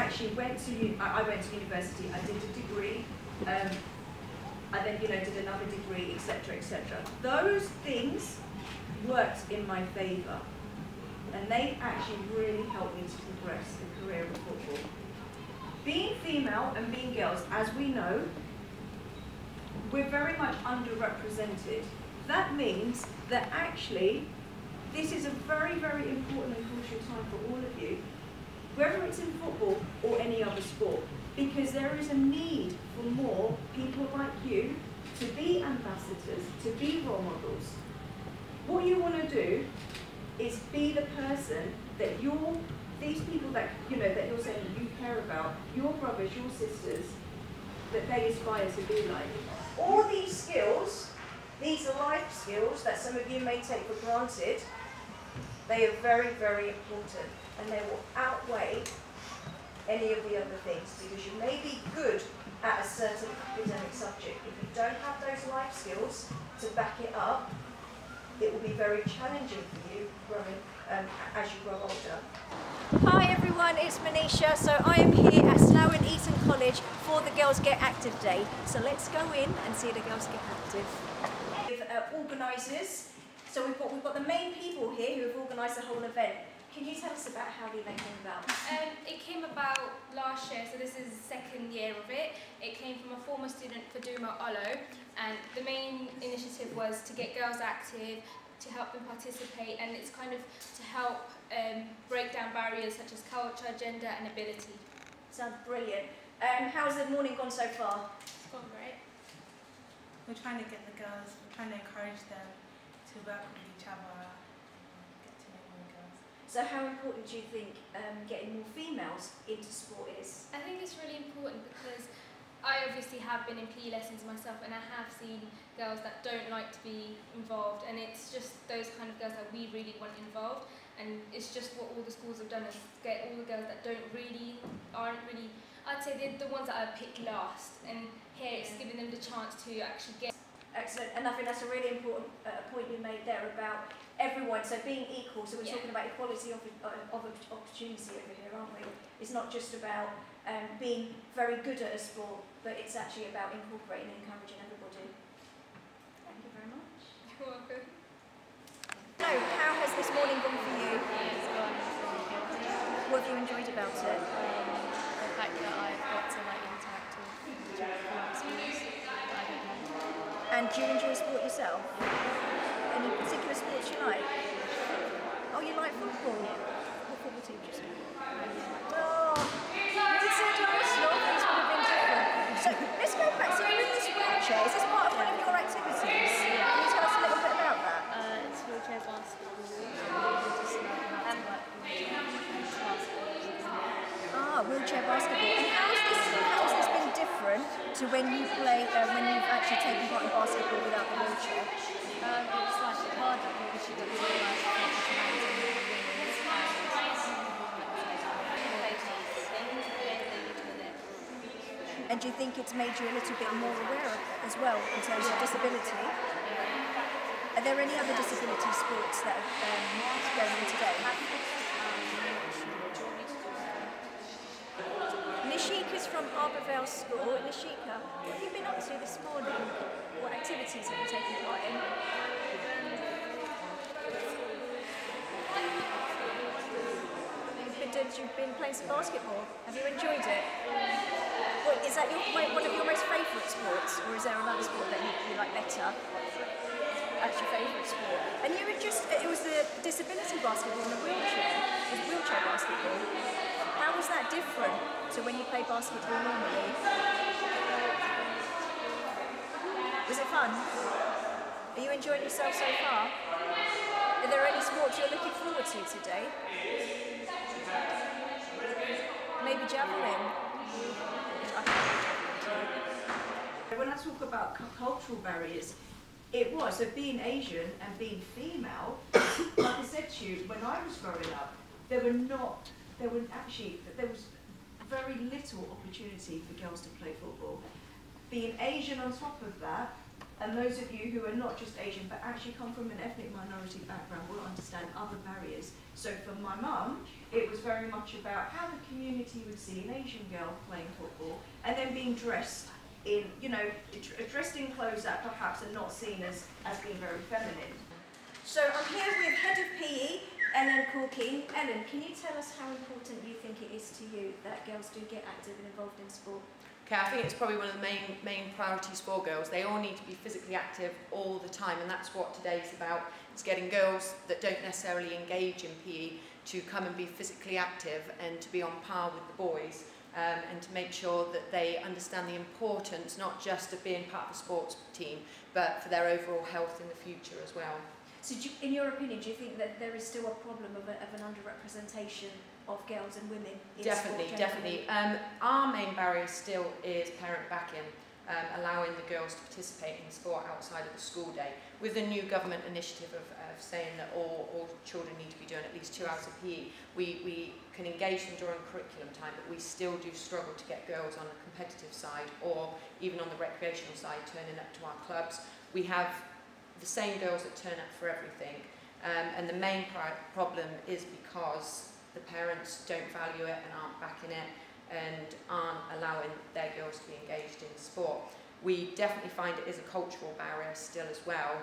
actually went to, I went to university, I did a degree, I then, did another degree, etc., etc. Those things worked in my favour, and they actually really helped me to progress a career in football. Being female and being girls, as we know, we're very much underrepresented. That means that actually, this is a very, very important and crucial time for all of you, whether it's in football or any other sport, because there is a need for more people like you to be ambassadors, to be role models. What you want to do is be the person that these people that, that you're saying you care about, your brothers, your sisters, that they aspire to be like. All these skills, these life skills that some of you may take for granted, they are very, very important, and they will outweigh any of the other things, because you may be good at a certain academic subject. If you don't have those life skills to back it up, it will be very challenging for you growing as you grow older. Hi everyone, it's Manisha. So I am here at Slough and Eton College for the Girls Get Active Day. So let's go in and see the girls get active. With organisers, so we've got the main people here who have organised the whole event. Can you tell us about how the event came about? It came about last year, so this is the second year of it. It came from a former student, Faduma Olo, and the main initiative was to get girls active, to help them participate, and it's kind of to help break down barriers such as culture, gender and ability. Sounds brilliant. How's the morning gone so far? It's gone great. We're trying to get the girls, we're trying to encourage them to work with each other, get to know more girls. So how important do you think getting more females into sport is? I think it's really important because I obviously have been in PE lessons myself, and I have seen girls that don't like to be involved, and it's just those kind of girls that we really want involved, and it's just what all the schools have done is get all the girls that aren't really, I'd say they're the ones that are picked last, and here it's giving them the chance to actually get. Excellent, and I think that's a really important point you made there about everyone, so being equal, so we're talking about equality of opportunity over here, aren't we? It's not just about being very good at a sport, but it's actually about incorporating and encouraging everybody. Thank you very much. You're welcome. So, how has this morning gone for you? It's gone really good. What have you enjoyed about it? The fact that I've got to interact with sports that I don't know. And do you enjoy sport yourself? Any particular sports you like? Oh, you like football? What football team do you support? Oh, you said Arsenal, things would have been different. So, let's go back. So you're in this wheelchair. Is this part of one of your activities? Yeah. Can you tell us a little bit about that? It's wheelchair basketball. Wheelchair basketball. And how has this been different to when you play, when you've actually taken part in basketball without the wheelchair? It's like harder because you got to realise the hands and the wings and do you think it's made you a little bit more aware as well in terms of disability? Are there any other disability sports that are going on today? Nishika's from Arborvale School. Nishika, what have you been up to this morning? What activities have you taken part in? You've been playing some basketball. Have you enjoyed it? Is that one of your most favourite sports, or is there another sport that you like better? That's your favourite sport. And you were it was the disability basketball in the wheelchair. It was wheelchair basketball. How was that different to when you play basketball normally? Was it fun? Are you enjoying yourself so far? Are there any sports you're looking forward to today? Maybe javelin? When I talk about cultural barriers, it was, so being Asian and being female, like I said to you, when I was growing up, there was very little opportunity for girls to play football. Being Asian on top of that, and those of you who are not just Asian but actually come from an ethnic minority background will understand other barriers. So for my mum, it was very much about how the community would see an Asian girl playing football and then being dressed in, you know, dressed in clothes that perhaps are not seen as being very feminine. So I'm here with Head of PE, Ellen Corking. Ellen, can you tell us how important you think it is to you that girls do get active and involved in sport? Okay, I think it's probably one of the main priorities for girls. They all need to be physically active all the time, and that's what today's about. It's getting girls that don't necessarily engage in PE to come and be physically active and to be on par with the boys, and to make sure that they understand the importance not just of being part of the sports team, but for their overall health in the future as well. So in your opinion, do you think that there is still a problem of an underrepresentation of girls and women in sport generally? Definitely. Our main barrier still is parent backing, allowing the girls to participate in sport outside of the school day. With the new government initiative of saying that all children need to be doing at least 2 hours of PE, we can engage them during curriculum time, but we still do struggle to get girls on the competitive side or even on the recreational side turning up to our clubs. We have the same girls that turn up for everything, and the main problem is because the parents don't value it and aren't backing it and aren't allowing their girls to be engaged in sport. We definitely find it is a cultural barrier still as well,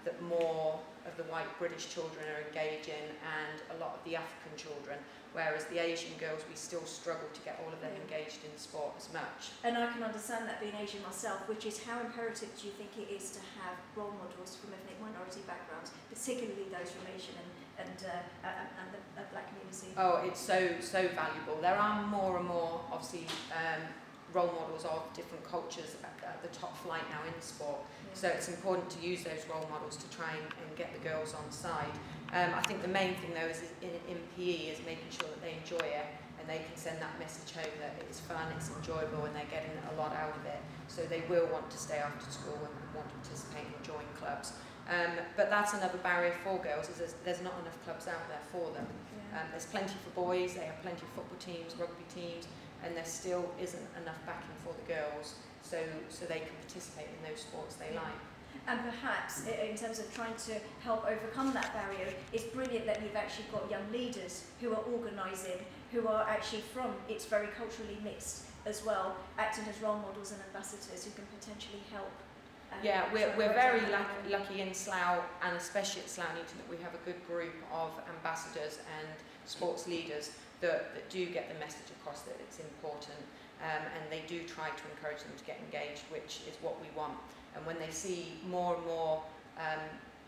that more of the white British children are engaging and a lot of the African children, whereas the Asian girls, we still struggle to get all of them engaged in sport as much. And I can understand that being Asian myself, which is how imperative do you think it is to have role models from ethnic minority backgrounds, particularly those from Asian and the black community? Oh, it's so valuable. There are more and more, obviously, role models of different cultures at the top flight now in sport. So it's important to use those role models to try and get the girls on side. I think the main thing though is in PE is making sure that they enjoy it and they can send that message home that it's fun, it's enjoyable and they're getting a lot out of it. So they will want to stay after school and want to participate and join clubs. But that's another barrier for girls, is there's not enough clubs out there for them. There's plenty for boys, they have plenty of football teams, rugby teams, and there still isn't enough backing for the girls so they can participate in those sports they like. And perhaps in terms of trying to help overcome that barrier, it's brilliant that you've actually got young leaders who are organising, who are actually from, it's very culturally mixed as well, acting as role models and ambassadors who can potentially help. Yeah, we're very lucky in Slough, and especially at Slough Newton, that we have a good group of ambassadors and sports leaders that do get the message across that it's important, and they do try to encourage them to get engaged, which is what we want. And when they see more and more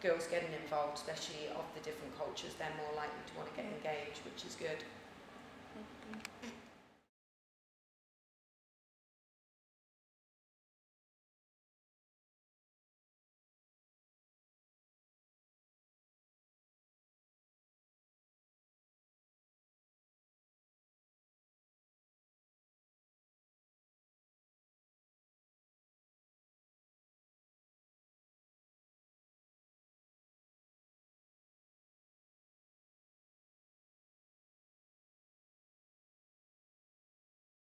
girls getting involved, especially of the different cultures, they're more likely to want to get engaged, which is good. Thank you.